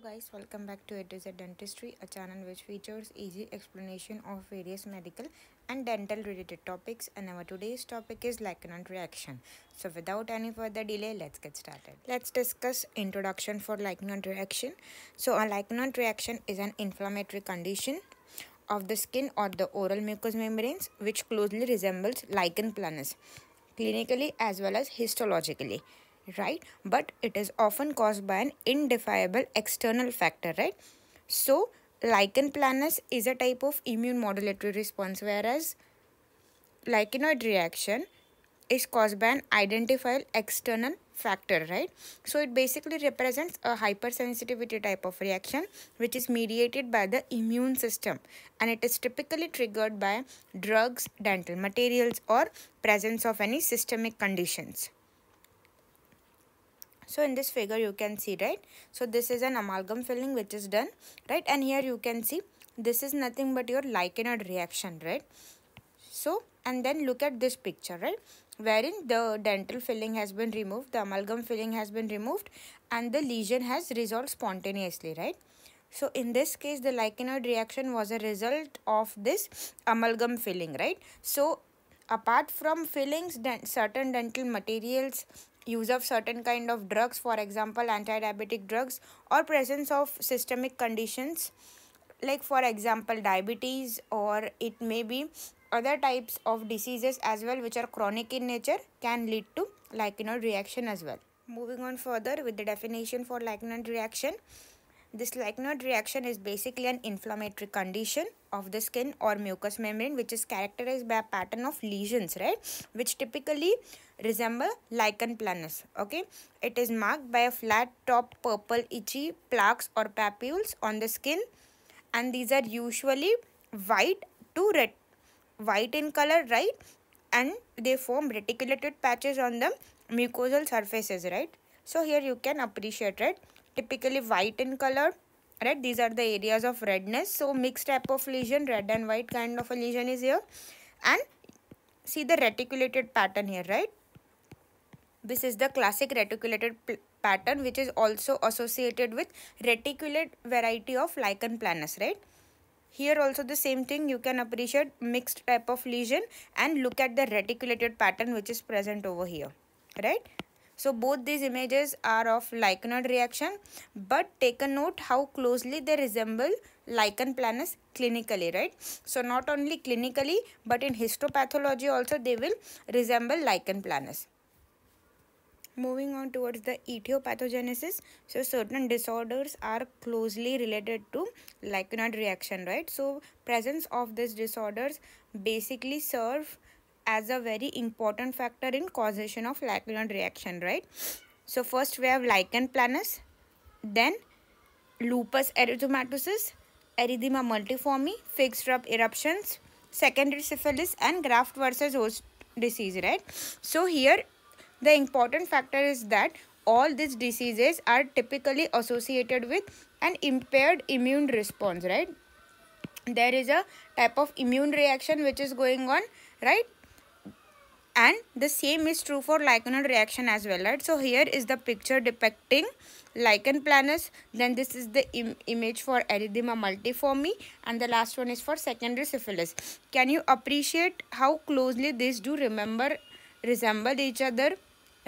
guys, welcome back to A to Z Dentistry, a channel which features easy explanation of various medical and dental related topics, and our today's topic is Lichenoid reaction. So without any further delay, let's get started. Let's discuss introduction for Lichenoid reaction. So a Lichenoid reaction is an inflammatory condition of the skin or the oral mucous membranes which closely resembles lichen planus clinically as well as histologically, right? But it is often caused by an indefinible external factor, right? So lichen planus is a type of immune modulatory response, whereas lichenoid reaction is caused by an identifiable external factor, right? So it basically represents a hypersensitivity type of reaction which is mediated by the immune system, and it is typically triggered by drugs, dental materials, or presence of any systemic conditions. So in this figure you can see, right? So this is an amalgam filling which is done, right? And here you can see this is nothing but your lichenoid reaction, right? So, and then look at this picture, right, wherein the dental filling has been removed, the amalgam filling has been removed, and the lesion has resolved spontaneously, right? So in this case the lichenoid reaction was a result of this amalgam filling, right? So apart from fillings, certain dental materials, use of certain kind of drugs, for example anti-diabetic drugs, or presence of systemic conditions like for example diabetes, or it may be other types of diseases as well which are chronic in nature, can lead to lichenoid reaction as well. Moving on further with the definition for lichenoid reaction. This lichenoid reaction is basically an inflammatory condition of the skin or mucous membrane which is characterized by a pattern of lesions, right, which typically resemble lichen planus. Okay, it is marked by a flat top purple itchy plaques or papules on the skin, and these are usually white to red, white in color, right, and they form reticulated patches on the mucosal surfaces, right? So here you can appreciate, right, typically white in color, right? These are the areas of redness. So mixed type of lesion, red and white kind of a lesion is here, and see the reticulated pattern here, right? This is the classic reticulated pattern which is also associated with reticulate variety of lichen planus, right? Here also the same thing, you can appreciate mixed type of lesion and look at the reticulated pattern which is present over here, right? So both these images are of lichenoid reaction, but take a note how closely they resemble lichen planus clinically, right? So not only clinically but in histopathology also they will resemble lichen planus. Moving on towards the etiopathogenesis. So certain disorders are closely related to lichenoid reaction, right? So presence of these disorders basically serve as a very important factor in causation of lichenoid reaction, right? So first we have lichen planus, then lupus erythematosus, erythema multiforme, fixed rub eruptions, secondary syphilis, and graft versus host disease, right? So here the important factor is that all these diseases are typically associated with an impaired immune response, right? There is a type of immune reaction which is going on, right? And the same is true for lichenoid reaction as well, right? So here is the picture depicting lichen planus, then this is the image for erythema multiforme, and the last one is for secondary syphilis. Can you appreciate how closely these do resemble each other,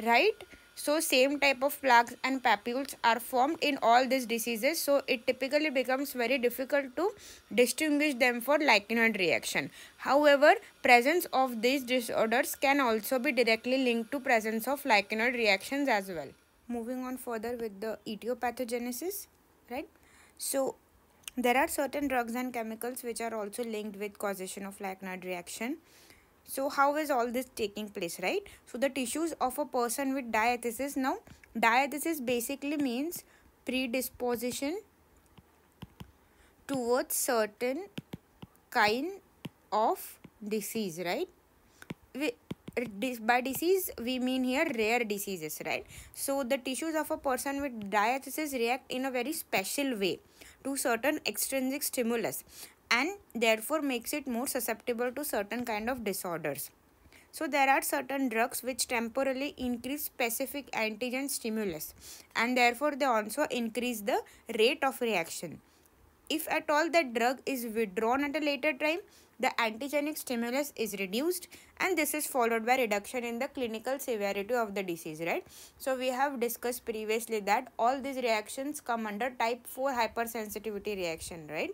right? So same type of plaques and papules are formed in all these diseases, so it typically becomes very difficult to distinguish them for lichenoid reaction. However, presence of these disorders can also be directly linked to presence of lichenoid reactions as well. Moving on further with the etiopathogenesis, right? So there are certain drugs and chemicals which are also linked with causation of lichenoid reaction. So how is all this taking place, right? So the tissues of a person with diathesis. Now diathesis basically means predisposition towards certain kind of disease, right? By disease we mean here rare diseases, right? So the tissues of a person with diathesis react in a very special way to certain extrinsic stimulus, and therefore makes it more susceptible to certain kind of disorders. So there are certain drugs which temporarily increase specific antigen stimulus, and therefore they also increase the rate of reaction. If at all that drug is withdrawn at a later time, the antigenic stimulus is reduced, and this is followed by reduction in the clinical severity of the disease, right? So we have discussed previously that all these reactions come under type 4 hypersensitivity reaction, right?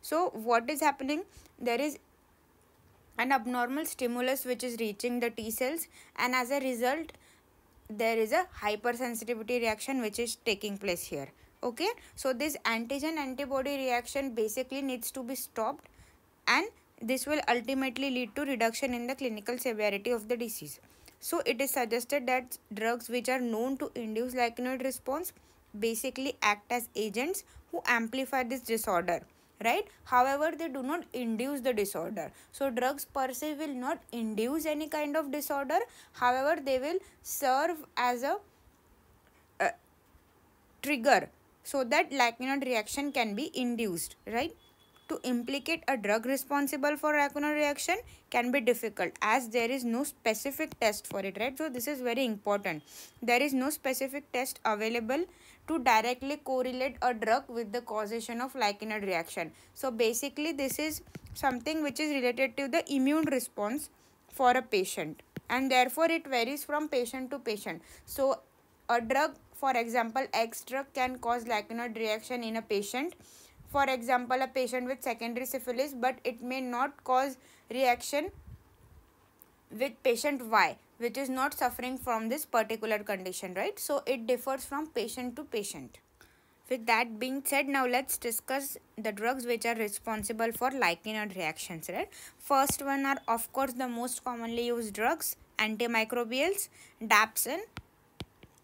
So what is happening? There is an abnormal stimulus which is reaching the T cells, and as a result there is a hypersensitivity reaction which is taking place here. Okay, so this antigen antibody reaction basically needs to be stopped, and this will ultimately lead to reduction in the clinical severity of the disease. So it is suggested that drugs which are known to induce lichenoid response basically act as agents who amplify this disorder, right? However, they do not induce the disorder. So drugs per se will not induce any kind of disorder. However, they will serve as a trigger so that lichenoid reaction can be induced, right? To implicate a drug responsible for lichenoid reaction can be difficult as there is no specific test for it, right? So this is very important. There is no specific test available to directly correlate a drug with the causation of lichenoid reaction. So basically this is something which is related to the immune response for a patient, and therefore it varies from patient to patient. So a drug, for example X drug, can cause lichenoid reaction in a patient, for example a patient with secondary syphilis, but it may not cause reaction with patient Y, which is not suffering from this particular condition, right? So it differs from patient to patient. With that being said, now let's discuss the drugs which are responsible for lichenoid reactions, right? First one are of course the most commonly used drugs, antimicrobials, dapsone,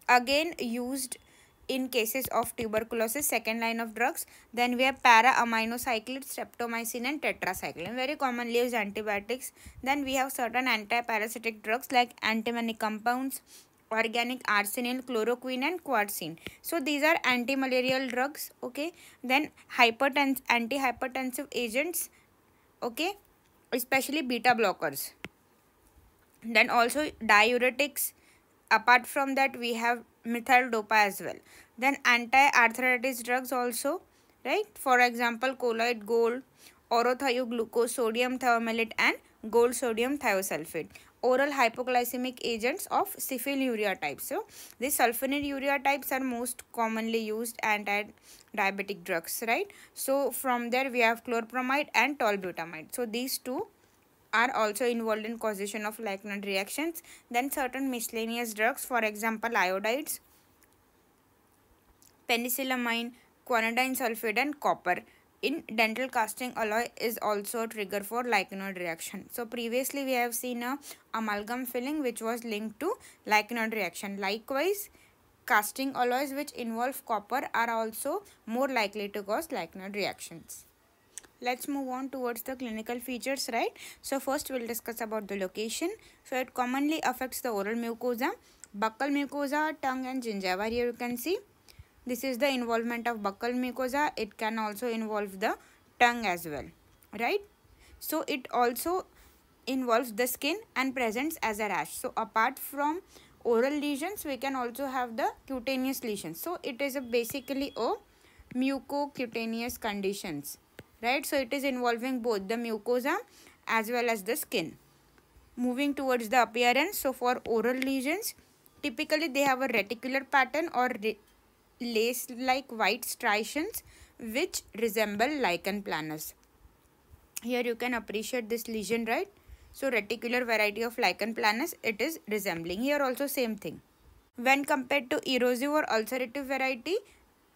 again used in cases of tuberculosis, second line of drugs. Then we have para-aminocyclides, streptomycin and tetracycline, very commonly used antibiotics. Then we have certain antiparasitic drugs like antimony compounds, organic arsenal, chloroquine and quartzine. So these are anti-malarial drugs. Okay, then antihypertensive agents, okay, especially beta blockers. Then also diuretics. Apart from that we have methyl dopa as well. Then anti-arthritis drugs also, right? For example colloid gold, orothioglucose, sodium thioamylate and gold sodium thiosulfate. Oral hypoglycemic agents of sulfonylurea types. So these sulfonylurea types are most commonly used anti-diabetic drugs, right? So from there we have chlorpromide and tolbutamide. So these two are also involved in causation of lichenoid reactions. Then certain miscellaneous drugs, for example iodides, penicillamine, quinidine sulfate and copper in dental casting alloy is also a trigger for lichenoid reaction. So previously we have seen a amalgam filling which was linked to lichenoid reaction. Likewise, casting alloys which involve copper are also more likely to cause lichenoid reactions. Let's move on towards the clinical features, right? So first we'll discuss about the location. So it commonly affects the oral mucosa, buccal mucosa, tongue and gingiva. Here you can see this is the involvement of buccal mucosa. It can also involve the tongue as well, right? So it also involves the skin and presents as a rash. So apart from oral lesions, we can also have the cutaneous lesions. So it is basically a mucocutaneous conditions, right? So it is involving both the mucosa as well as the skin. Moving towards the appearance, so for oral lesions, typically they have a reticular pattern or lace-like white striations which resemble lichen planus. Here you can appreciate this lesion, right? So reticular variety of lichen planus it is resembling. Here also same thing. When compared to erosive or ulcerative variety,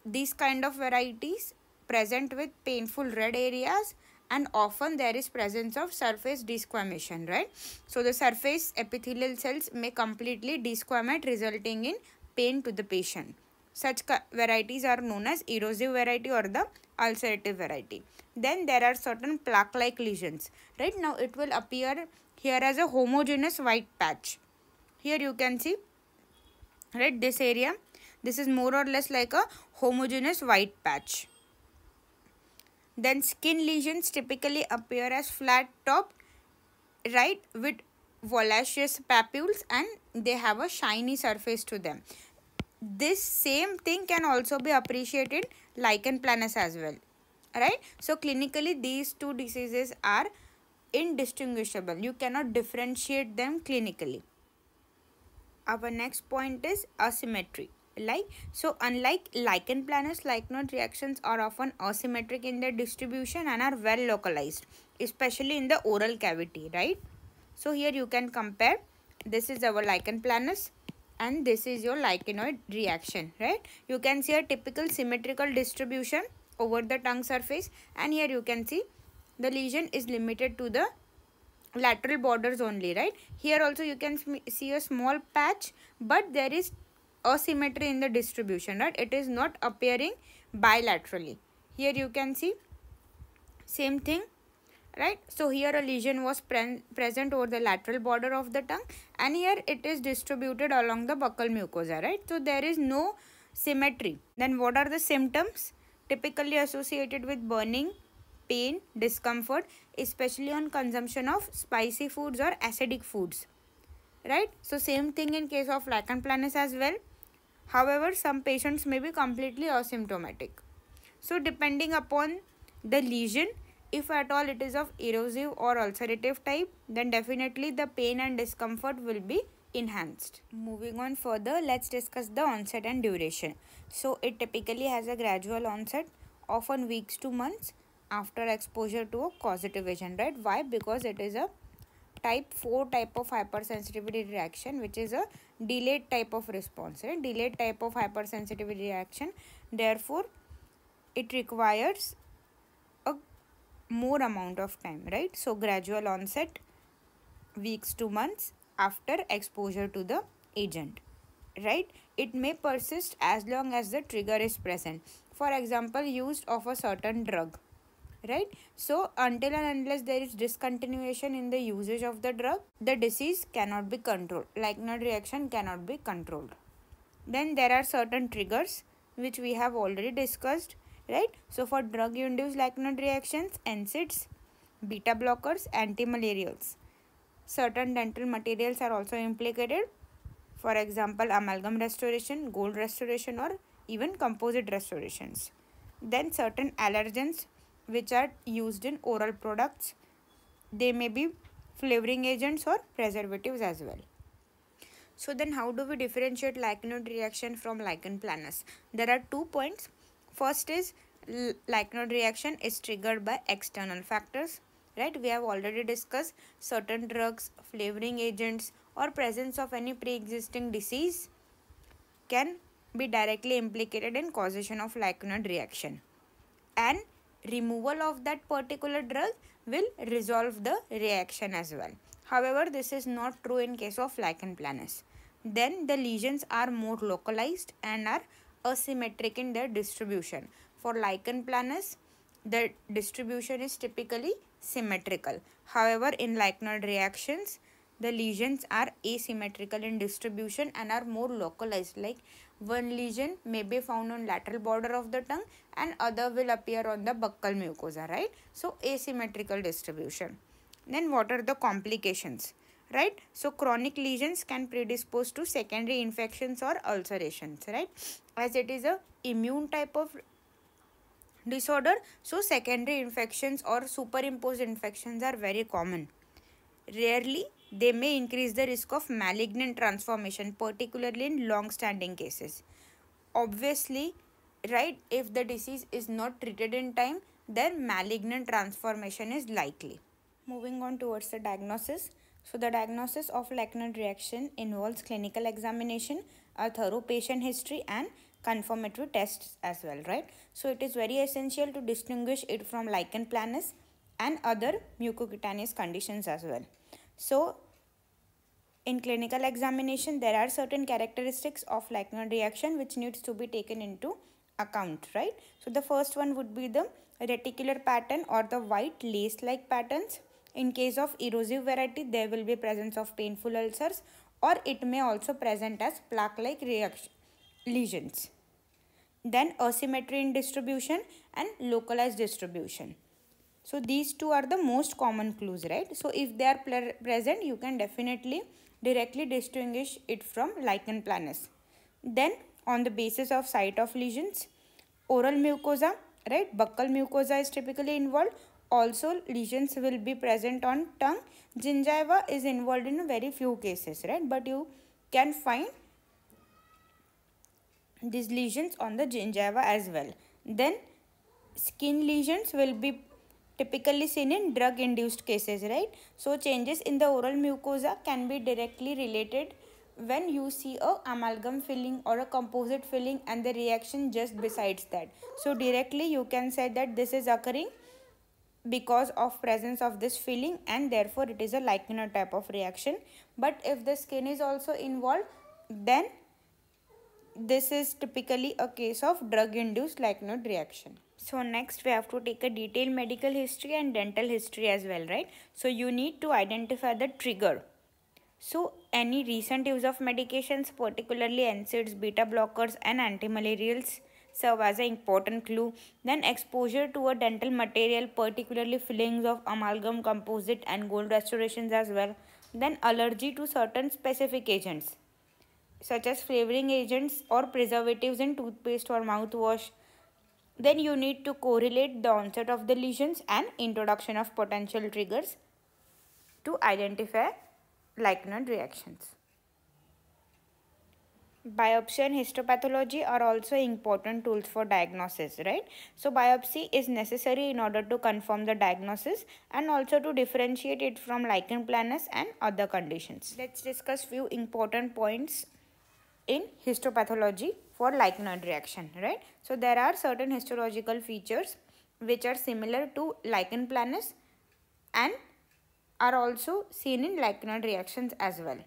these kind of varieties present with painful red areas, and often there is presence of surface desquamation, right? So the surface epithelial cells may completely desquamate, resulting in pain to the patient. Such varieties are known as erosive variety or the ulcerative variety. Then there are certain plaque-like lesions, right? Now it will appear here as a homogeneous white patch. Here you can see, right, this area, this is more or less like a homogeneous white patch. Then skin lesions typically appear as flat top, right, with violaceous papules and they have a shiny surface to them. This same thing can also be appreciated in lichen planus as well, right? So clinically these two diseases are indistinguishable. You cannot differentiate them clinically. Our next point is asymmetry. Unlike lichen planus, lichenoid reactions are often asymmetric in their distribution and are well localized, especially in the oral cavity, right? So here you can compare. This is our lichen planus and this is your lichenoid reaction, right? You can see a typical symmetrical distribution over the tongue surface, and here you can see the lesion is limited to the lateral borders only, right? Here also you can see a small patch, but there is asymmetry in the distribution, right? It is not appearing bilaterally. Here you can see same thing, right? So here a lesion was present over the lateral border of the tongue, and here it is distributed along the buccal mucosa, right? So there is no symmetry. Then what are the symptoms? Typically associated with burning, pain, discomfort, especially on consumption of spicy foods or acidic foods, right? So same thing in case of lichen planus as well. However, some patients may be completely asymptomatic. So depending upon the lesion, if at all it is of erosive or ulcerative type, then definitely the pain and discomfort will be enhanced. Moving on further, let's discuss the onset and duration. So it typically has a gradual onset, often weeks to months after exposure to a causative agent, right? Why? Because it is a type 4 type of hypersensitivity reaction, which is a delayed type of response, right? Delayed type of hypersensitivity reaction. Therefore, it requires a more amount of time, right? So gradual onset, weeks to months after exposure to the agent, right? It may persist as long as the trigger is present. For example, use of a certain drug, right? So until and unless there is discontinuation in the usage of the drug, the disease cannot be controlled. Lichenoid reaction cannot be controlled. Then there are certain triggers which we have already discussed, right? So for drug induced lichenoid reactions, NSAIDs, beta blockers, antimalarials. Certain dental materials are also implicated. For example, amalgam restoration, gold restoration, or even composite restorations. Then certain allergens which are used in oral products. They may be flavoring agents or preservatives as well. So then how do we differentiate lichenoid reaction from lichen planus? There are 2 points. First is lichenoid reaction is triggered by external factors, right? We have already discussed certain drugs, flavoring agents, or presence of any pre-existing disease can be directly implicated in causation of lichenoid reaction, and removal of that particular drug will resolve the reaction as well. However, this is not true in case of lichen planus. Then the lesions are more localized and are asymmetric in their distribution. For lichen planus, the distribution is typically symmetrical. However, in lichenoid reactions, the lesions are asymmetrical in distribution and are more localized. Like one lesion may be found on lateral border of the tongue and other will appear on the buccal mucosa, right? So asymmetrical distribution. Then what are the complications, right? So chronic lesions can predispose to secondary infections or ulcerations, right? As it is a immune type of disorder, so secondary infections or superimposed infections are very common. Rarely, they may increase the risk of malignant transformation, particularly in long-standing cases. Obviously, right, if the disease is not treated in time, then malignant transformation is likely. Moving on towards the diagnosis. So the diagnosis of lichenoid reaction involves clinical examination, a thorough patient history, and confirmatory tests as well, right? So it is very essential to distinguish it from lichen planus and other mucocutaneous conditions as well. So in clinical examination, there are certain characteristics of lichenoid reaction which needs to be taken into account, right? So the first one would be the reticular pattern or the white lace-like patterns. In case of erosive variety, there will be presence of painful ulcers, or it may also present as plaque-like lesions. Then asymmetry in distribution and localized distribution. So these two are the most common clues, right? So if they are present, you can definitely directly distinguish it from lichen planus. Then on the basis of site of lesions, oral mucosa, right? Buccal mucosa is typically involved. Also lesions will be present on tongue. Gingiva is involved in very few cases, right? But you can find these lesions on the gingiva as well. Then skin lesions will be typically seen in drug induced cases, right? So changes in the oral mucosa can be directly related when you see a amalgam filling or a composite filling and the reaction just besides that. So directly you can say that this is occurring because of presence of this filling, and therefore it is a lichenoid type of reaction. But if the skin is also involved, then this is typically a case of drug induced lichenoid reaction. So next we have to take a detailed medical history and dental history as well, right? So you need to identify the trigger. So any recent use of medications, particularly NSAIDs, beta blockers and antimalarials, serve as an important clue. Then exposure to a dental material, particularly fillings of amalgam composite and gold restorations as well. Then allergy to certain specific agents such as flavoring agents or preservatives in toothpaste or mouthwash. Then you need to correlate the onset of the lesions and introduction of potential triggers to identify lichenoid reactions. Biopsy and histopathology are also important tools for diagnosis, right? So biopsy is necessary in order to confirm the diagnosis and also to differentiate it from lichen planus and other conditions. Let's discuss few important points in histopathology for lichenoid reaction, right? So there are certain histological features which are similar to lichen planus and are also seen in lichenoid reactions as well.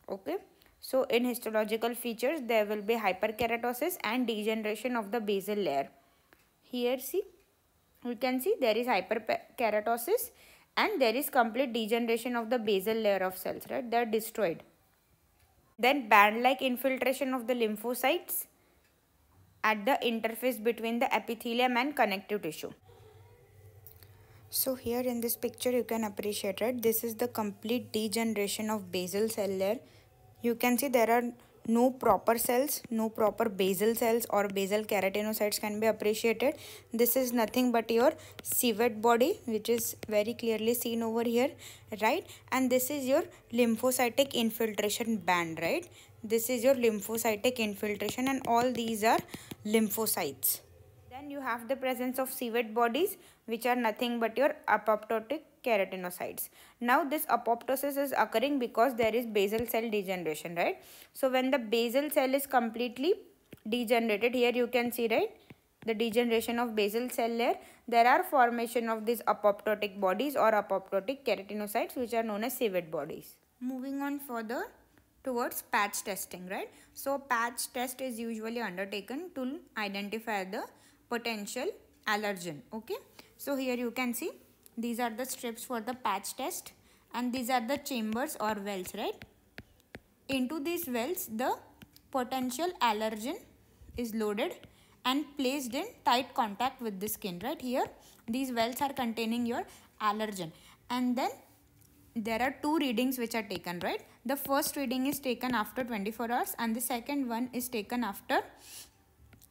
Okay, so in histological features there will be hyperkeratosis and degeneration of the basal layer. Here see, we can see there is hyperkeratosis and there is complete degeneration of the basal layer of cells, right? They are destroyed. Then band-like infiltration of the lymphocytes at the interface between the epithelium and connective tissue. So here in this picture you can appreciate, right? This is the complete degeneration of basal cell layer. You can see there are no proper cells, no proper basal cells or basal keratinocytes can be appreciated. This is nothing but your civet body, which is very clearly seen over here, right? And this is your lymphocytic infiltration band, right? This is your lymphocytic infiltration and all these are lymphocytes. Then you have the presence of civet bodies, which are nothing but your apoptotic keratinocytes. Now this apoptosis is occurring because there is basal cell degeneration, right? So when the basal cell is completely degenerated, here you can see, right, the degeneration of basal cell layer, there are formation of these apoptotic bodies or apoptotic keratinocytes, which are known as civet bodies. Moving on further towards patch testing, right? So patch test is usually undertaken to identify the potential allergen. Okay, so here you can see these are the strips for the patch test and these are the chambers or wells, right? Into these wells the potential allergen is loaded and placed in tight contact with the skin, right? Here these wells are containing your allergen, and then there are two readings which are taken, right? The first reading is taken after 24 hours and the second one is taken after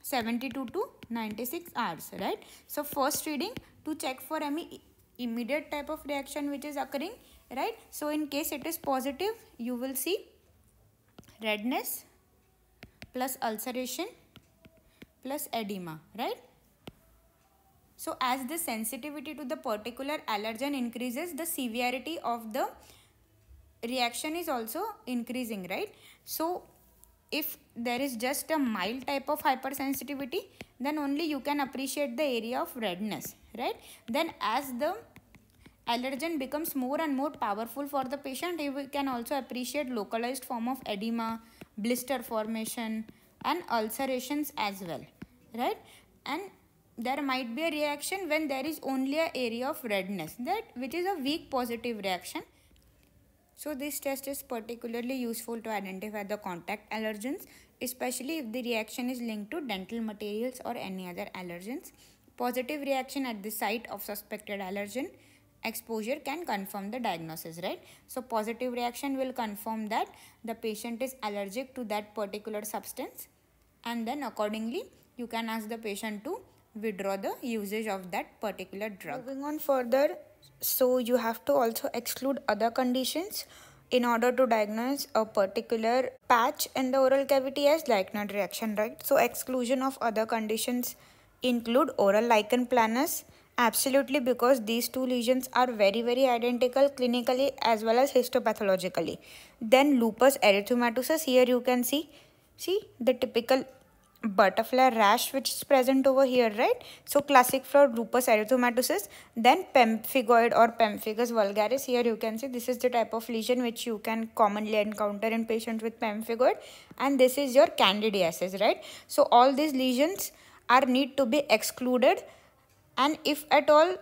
72 to 96 hours, right? So first reading to check for any immediate type of reaction which is occurring, right? So in case it is positive, you will see redness plus ulceration plus edema, right? So as the sensitivity to the particular allergen increases, the severity of the reaction is also increasing, right? So if there is just a mild type of hypersensitivity, then only you can appreciate the area of redness, right? Then as the allergen becomes more and more powerful for the patient, you can also appreciate localized form of edema, blister formation and ulcerations as well, right? And there might be a reaction when there is only an area of redness, that which is a weak positive reaction. So this test is particularly useful to identify the contact allergens, especially if the reaction is linked to dental materials or any other allergens. Positive reaction at the site of suspected allergen exposure can confirm the diagnosis, right? So positive reaction will confirm that the patient is allergic to that particular substance, and then accordingly you can ask the patient to withdraw the usage of that particular drug. Moving on further, so you have to also exclude other conditions in order to diagnose a particular patch in the oral cavity as Lichenoid reaction, right? So exclusion of other conditions include oral lichen planus, absolutely, because these two lesions are very identical clinically as well as histopathologically. Then lupus erythematosus, here you can see the typical butterfly rash which is present over here, right? So classic for lupus erythematosus. Then pemphigoid or pemphigus vulgaris, here you can see this is the type of lesion which you can commonly encounter in patients with pemphigoid, and this is your candidiasis, right? So all these lesions are need to be excluded, and if at all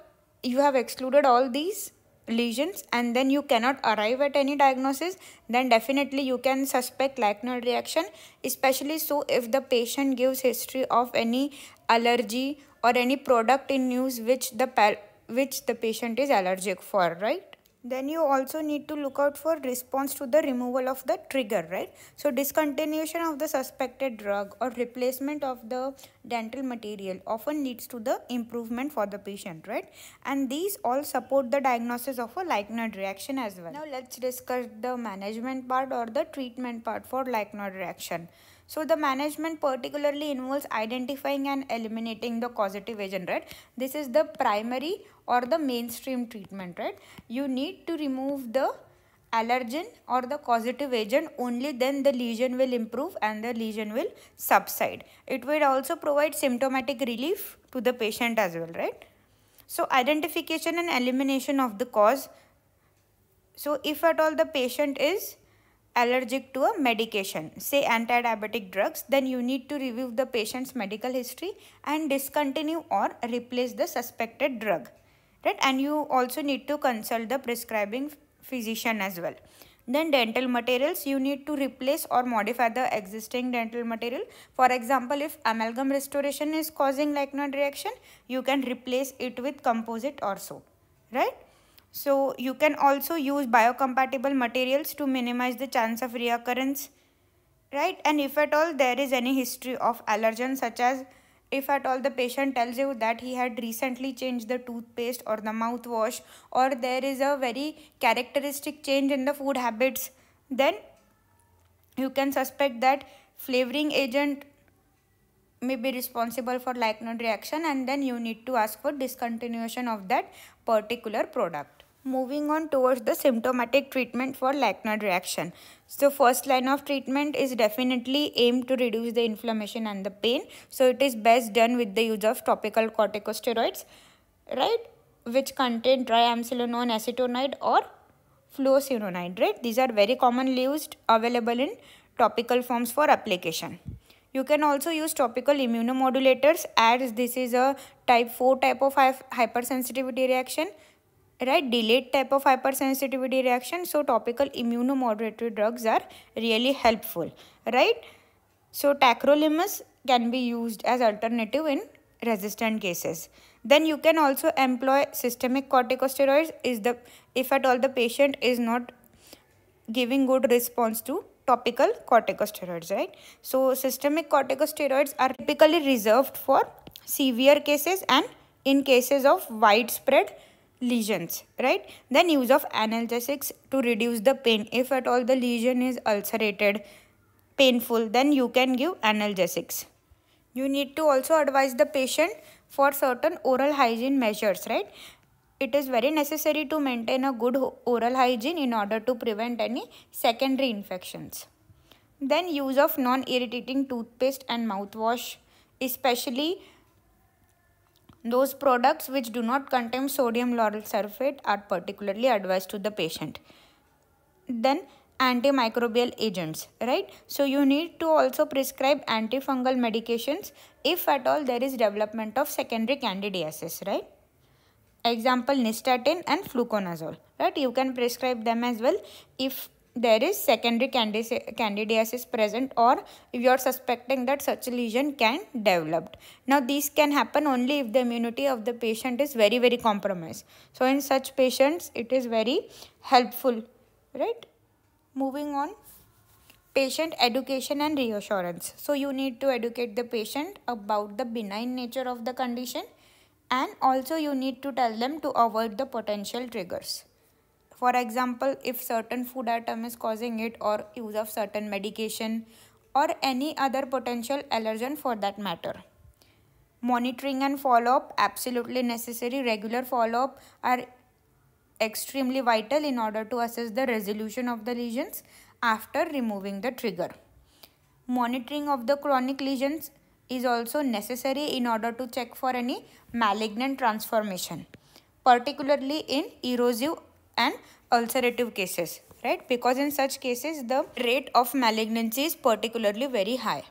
you have excluded all these lesions and then you cannot arrive at any diagnosis, then definitely you can suspect Lichenoid reaction, especially so if the patient gives history of any allergy or any product in use which the patient is allergic for, right? Then you also need to look out for response to the removal of the trigger, right? So discontinuation of the suspected drug or replacement of the dental material often leads to the improvement for the patient, right? And these all support the diagnosis of a Lichenoid reaction as well. Now let's discuss the management part or the treatment part for Lichenoid reaction. So the management particularly involves identifying and eliminating the causative agent, right? This is the primary or the mainstream treatment, right? You need to remove the allergen or the causative agent, only then the lesion will improve and the lesion will subside. It will also provide symptomatic relief to the patient as well, right? So identification and elimination of the cause. So if at all the patient is allergic to a medication, say anti-diabetic drugs, then you need to review the patient's medical history and discontinue or replace the suspected drug, right? And you also need to consult the prescribing physician as well. Then dental materials, you need to replace or modify the existing dental material. For example, if amalgam restoration is causing Lichenoid reaction, you can replace it with composite or so, right? So you can also use biocompatible materials to minimize the chance of reoccurrence, right? And if at all there is any history of allergen, such as if at all the patient tells you that he had recently changed the toothpaste or the mouthwash, or there is a very characteristic change in the food habits, then you can suspect that flavoring agent may be responsible for Lichenoid reaction, and then you need to ask for discontinuation of that particular product. Moving on towards the symptomatic treatment for Lichenoid reaction. So first line of treatment is definitely aimed to reduce the inflammation and the pain. So it is best done with the use of topical corticosteroids, right, which contain triamcinolone acetonide or fluocinolone, right? These are very commonly used, available in topical forms for application. You can also use topical immunomodulators, as this is a type 4 type of hypersensitivity reaction, right? Delayed type of hypersensitivity reaction. So topical immunomodulatory drugs are really helpful, right? So tacrolimus can be used as alternative in resistant cases. Then you can also employ systemic corticosteroids if at all the patient is not giving good response to topical corticosteroids, right? So systemic corticosteroids are typically reserved for severe cases and in cases of widespread lesions, right? Then use of analgesics to reduce the pain. If at all the lesion is ulcerated, painful, then you can give analgesics. You need to also advise the patient for certain oral hygiene measures, right? It is very necessary to maintain a good oral hygiene in order to prevent any secondary infections. Then use of non-irritating toothpaste and mouthwash, especially those products which do not contain sodium lauryl sulfate, are particularly advised to the patient. Then antimicrobial agents, right? So you need to also prescribe antifungal medications if at all there is development of secondary candidiasis, right? Example, nystatin and fluconazole, right? You can prescribe them as well if there is secondary candidiasis present, or if you are suspecting that such a lesion can develop. Now these can happen only if the immunity of the patient is very, very compromised. So in such patients it is very helpful, right? Moving on, patient education and reassurance. So you need to educate the patient about the benign nature of the condition, and also you need to tell them to avoid the potential triggers. For example, if certain food item is causing it, or use of certain medication, or any other potential allergen for that matter. Monitoring and follow-up, absolutely necessary. Regular follow-up are extremely vital in order to assess the resolution of the lesions after removing the trigger. Monitoring of the chronic lesions is also necessary in order to check for any malignant transformation, particularly in erosive and ulcerative cases, right? Because in such cases the rate of malignancy is particularly very high.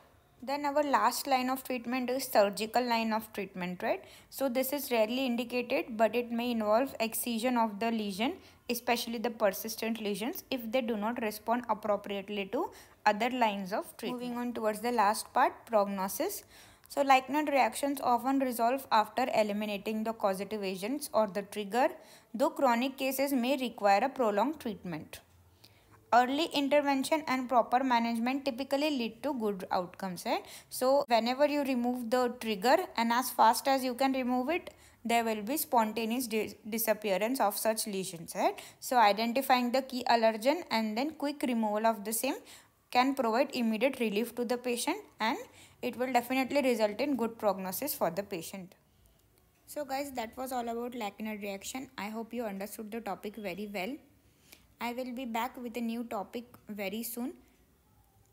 Then our last line of treatment is surgical line of treatment, right? So this is rarely indicated, but it may involve excision of the lesion, especially the persistent lesions, if they do not respond appropriately to other lines of treatment. Moving on towards the last part, prognosis. So Lichenoid reactions often resolve after eliminating the causative agents or the trigger, though chronic cases may require a prolonged treatment. Early intervention and proper management typically lead to good outcomes, right? So whenever you remove the trigger, and as fast as you can remove it, there will be spontaneous disappearance of such lesions, right? So identifying the key allergen and then quick removal of the same can provide immediate relief to the patient, and it will definitely result in good prognosis for the patient. So guys, that was all about Lichenoid reaction. I hope you understood the topic very well. I will be back with a new topic very soon.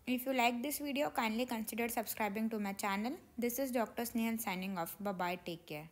If you like this video, kindly consider subscribing to my channel. This is Dr. Snehal signing off. Bye bye. Take care.